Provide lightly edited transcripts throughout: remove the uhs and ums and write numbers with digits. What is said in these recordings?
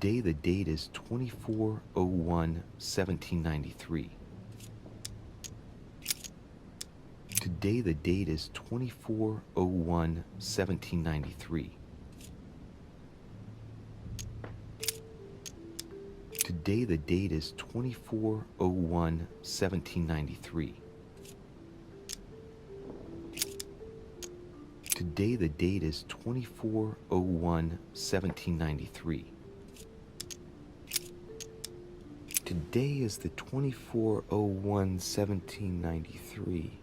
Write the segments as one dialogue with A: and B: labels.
A: Today the date is 24/01/1793. Today the date is 24/01/1793. Today the date is 24/01/1793. Today the date is 24/01/1793. Today is the 24/01/1793.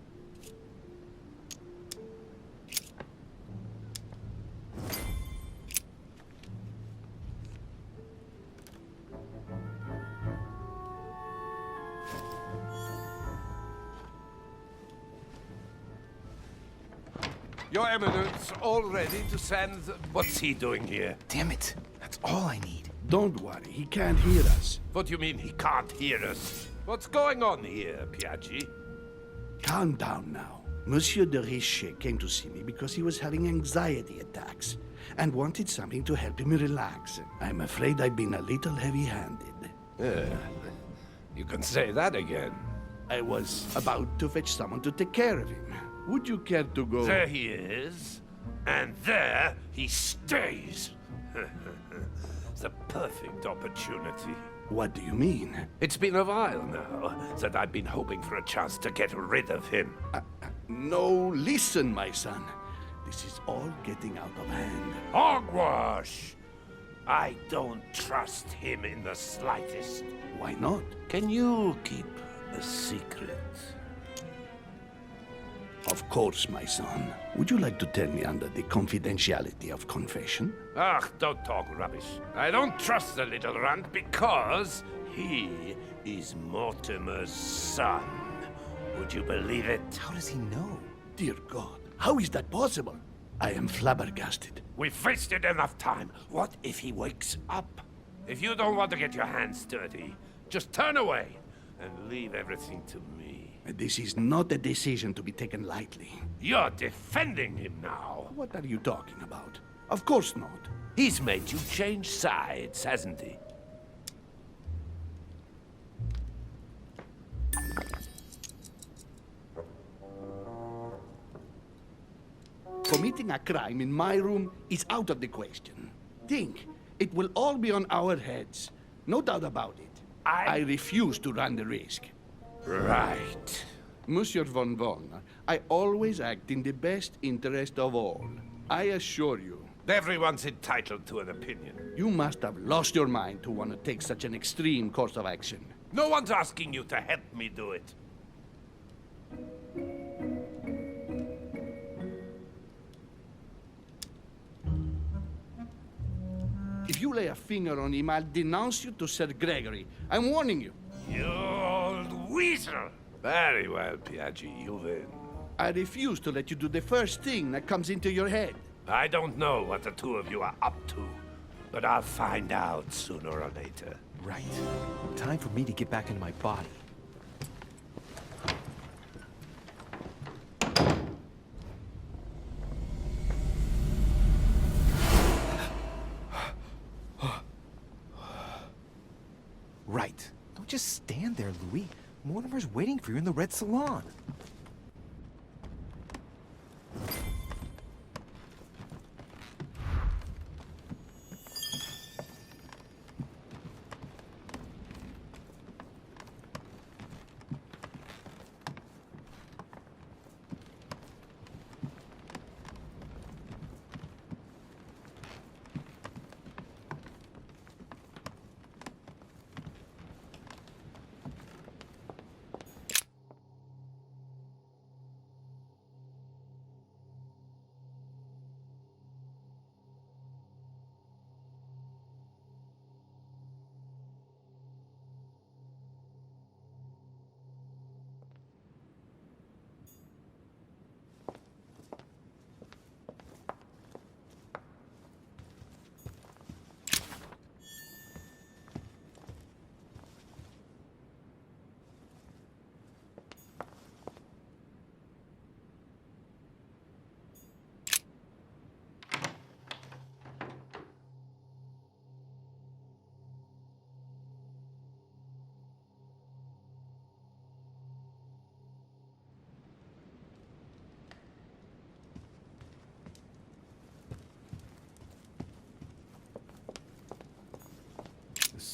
B: Your Eminence, all ready to send... What's he doing here?
A: Damn it! That's all I need.
C: Don't worry, he can't hear us.
B: What do you mean he can't hear us? What's going on here, Piaggi?
C: Calm down now. Monsieur de Richet came to see me because he was having anxiety attacks and wanted something to help him relax. I'm afraid I've been a little heavy-handed.
B: You can say that again.
C: I was about to fetch someone to take care of him. Would you care to go?
B: There he is, and there he stays. The perfect opportunity.
C: What do you mean?
B: It's been a while now that I've been hoping for a chance to get rid of him.
C: No, listen, my son. This is all getting out of hand.
B: Hogwash! I don't trust him in the slightest.
C: Why not?
B: Can you keep a secret?
C: Of course, my son. Would you like to tell me under the confidentiality of confession?
B: Ach, don't talk rubbish. I don't trust the little runt because he is Mortimer's son. Would you believe it?
A: How does he know?
C: Dear God, how is that possible? I am flabbergasted.
B: We've wasted enough time. What if he wakes up? If you don't want to get your hands dirty, just turn away and leave everything to me.
C: This is not a decision to be taken lightly.
B: You're defending him now.
C: What are you talking about? Of course not.
B: He's made you change sides, hasn't he?
C: Committing a crime in my room is out of the question. Think, it will all be on our heads. No doubt about it. I refuse to run the risk.
B: Right.
C: Monsieur von Wallner, I always act in the best interest of all. I assure you.
B: Everyone's entitled to an opinion.
C: You must have lost your mind to want to take such an extreme course of action.
B: No one's asking you to help me do it.
C: If you lay a finger on him, I'll denounce you to Sir Gregory. I'm warning you.
B: You old weasel! Very well, Piaggi, you win.
C: I refuse to let you do the first thing that comes into your head.
B: I don't know what the two of you are up to, but I'll find out sooner or later.
A: Right. Time for me to get back into my body. Right. Don't just stand there, Louis. Mortimer's waiting for you in the red salon.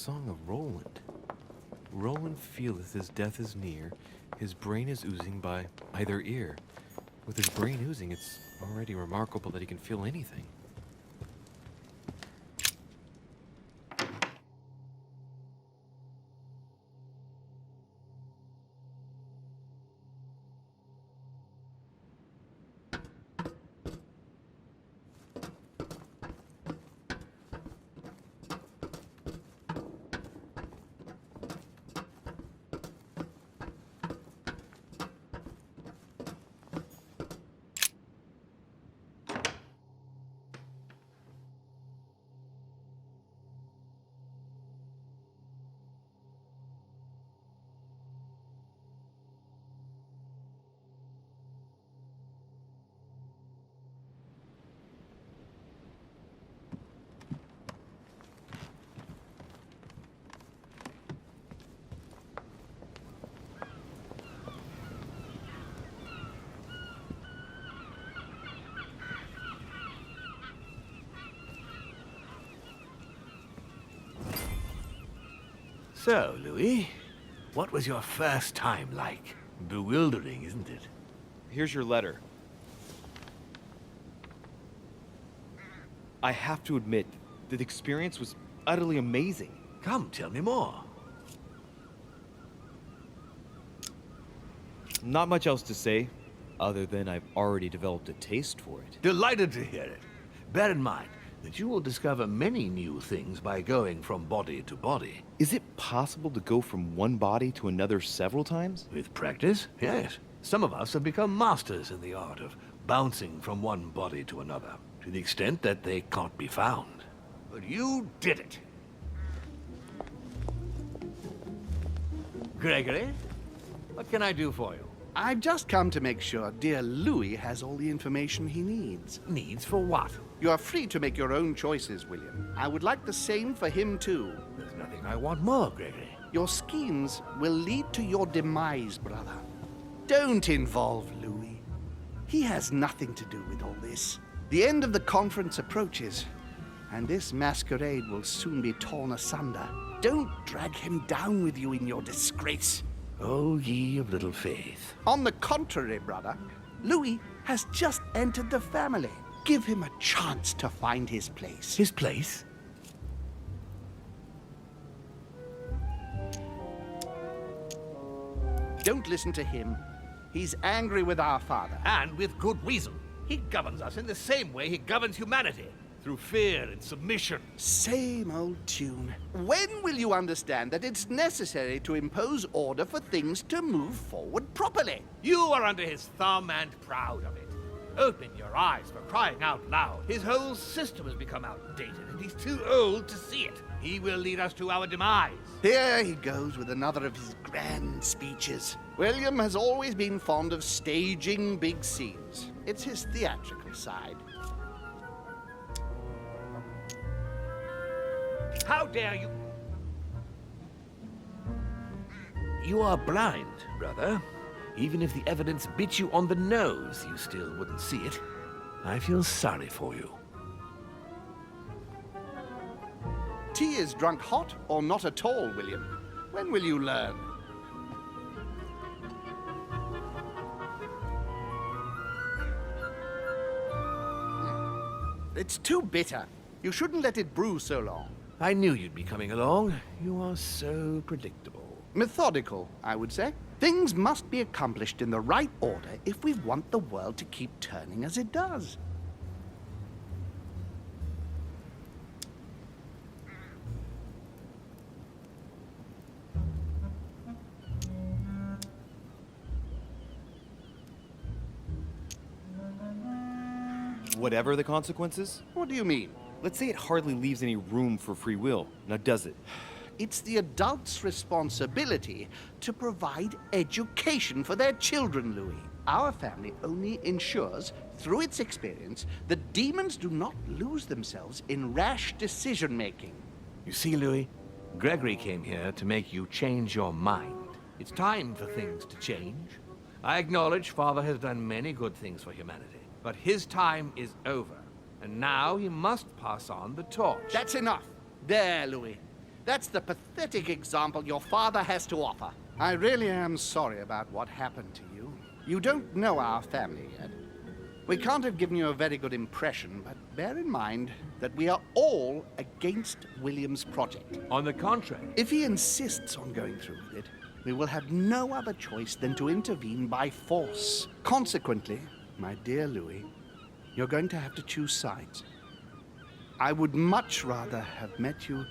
A: song of Roland. Roland feeleth his death is near, his brain is oozing by either ear. With his brain oozing, it's already remarkable that he can feel anything.
B: So, Louis, what was your first time like? Bewildering, isn't it?
D: Here's your letter. I have to admit that the experience was utterly amazing.
B: Come, tell me more.
D: Not much else to say, other than I've already developed a taste for it.
B: Delighted to hear it. Bear in mind that you will discover many new things by going from body to body.
D: Is it possible to go from one body to another several times?
B: With practice, yes. Some of us have become masters in the art of bouncing from one body to another, to the extent that they can't be found. But you did it. Gregory, what can I do for you?
C: I've just come to make sure dear Louis has all the information he needs.
B: Needs for what?
C: You are free to make your own choices, William. I would like the same for him, too.
B: There's nothing I want more, Gregory.
C: Your schemes will lead to your demise, brother. Don't involve Louis. He has nothing to do with all this. The end of the conference approaches, and this masquerade will soon be torn asunder. Don't drag him down with you in your disgrace.
B: Oh, ye of little faith.
C: On the contrary, brother, Louis has just entered the family. Give him a chance to find his place.
B: His place?
C: Don't listen to him. He's angry with our father.
B: And with good reason. He governs us in the same way he governs humanity, through fear and submission.
C: Same old tune. When will you understand that it's necessary to impose order for things to move forward properly?
B: You are under his thumb and proud of it. Open your eyes, for crying out loud. His whole system has become outdated, and he's too old to see it. He will lead us to our demise.
C: Here he goes with another of his grand speeches. William has always been fond of staging big scenes. It's his theatrical side.
B: How dare you? You are blind, brother. Even if the evidence bit you on the nose, you still wouldn't see it. I feel sorry for you.
C: Tea is drunk hot or not at all, William. When will you learn? It's too bitter. You shouldn't let it brew so long.
B: I knew you'd be coming along. You are so predictable.
C: Methodical, I would say. Things must be accomplished in the right order if we want the world to keep turning as it does.
D: Whatever the consequences?
C: What do you mean?
D: Let's say it hardly leaves any room for free will. Now does it?
C: It's the adults' responsibility to provide education for their children, Louis. Our family only ensures, through its experience, that demons do not lose themselves in rash decision-making.
B: You see, Louis, Gregory came here to make you change your mind. It's time for things to change. I acknowledge Father has done many good things for humanity, but his time is over, and now he must pass on the torch.
C: That's enough. There, Louis. That's the pathetic example your father has to offer. I really am sorry about what happened to you. You don't know our family yet. We can't have given you a very good impression, but bear in mind that we are all against William's project.
B: On the contrary.
C: If he insists on going through with it, we will have no other choice than to intervene by force. Consequently, my dear Louis, you're going to have to choose sides. I would much rather have met you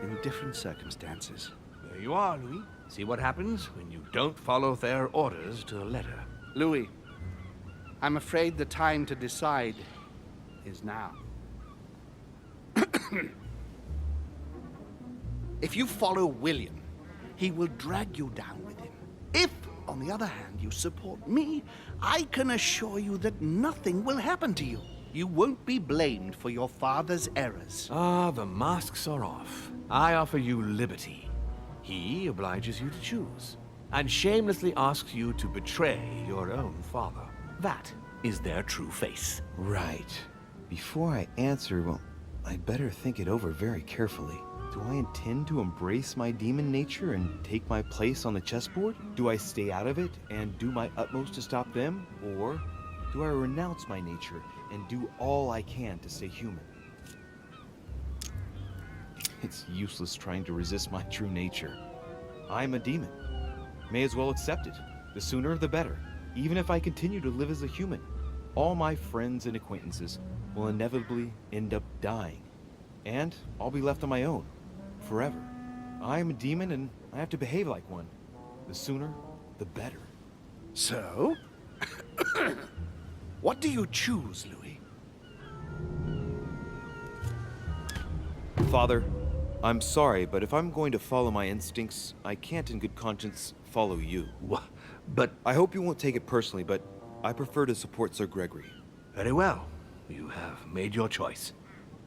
C: in different circumstances.
B: There you are, Louis. See what happens when you don't follow their orders to the letter.
C: Louis, I'm afraid the time to decide is now. If you follow William, he will drag you down with him. If, on the other hand, you support me, I can assure you that nothing will happen to you. You won't be blamed for your father's errors.
B: Ah, the masks are off. I offer you liberty. He obliges you to choose, and shamelessly asks you to betray your own father. That is their true face.
D: Right. Before I answer, well, I'd better think it over very carefully. Do I intend to embrace my demon nature and take my place on the chessboard? Do I stay out of it and do my utmost to stop them? Or do I renounce my nature and do all I can to stay human? It's useless trying to resist my true nature. I'm a demon. May as well accept it. The sooner the better. Even if I continue to live as a human, all my friends and acquaintances will inevitably end up dying. And I'll be left on my own, forever. I'm a demon and I have to behave like one. The sooner, the better.
C: So? What do you choose, Louis?
D: Father, I'm sorry, but if I'm going to follow my instincts, I can't in good conscience follow you.
B: But
D: I hope you won't take it personally, but I prefer to support Sir Gregory.
B: very well. You have made your choice.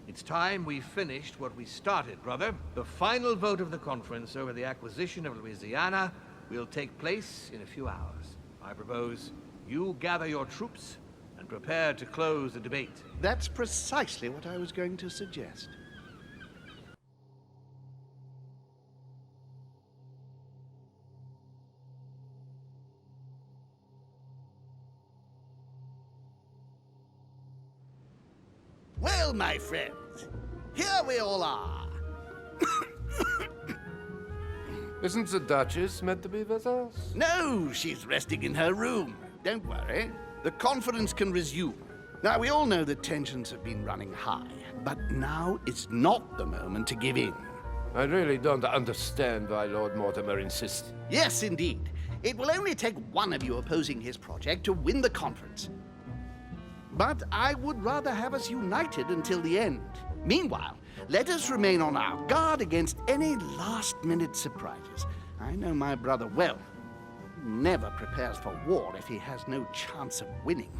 B: It's time we finished what we started, brother. The final vote of the conference over the acquisition of Louisiana will take place in a few hours. I propose you gather your troops and prepare to close the debate.
C: That's precisely what I was going to suggest. Well, my friends, here we all are.
E: Isn't the Duchess meant to be with us?
C: No, she's resting in her room. Don't worry. The conference can resume. Now, we all know that tensions have been running high, but now is not the moment to give in.
E: I really don't understand why Lord Mortimer insists.
C: Yes, indeed. It will only take one of you opposing his project to win the conference. But I would rather have us united until the end. Meanwhile, let us remain on our guard against any last-minute surprises. I know my brother well. He never prepares for war if he has no chance of winning.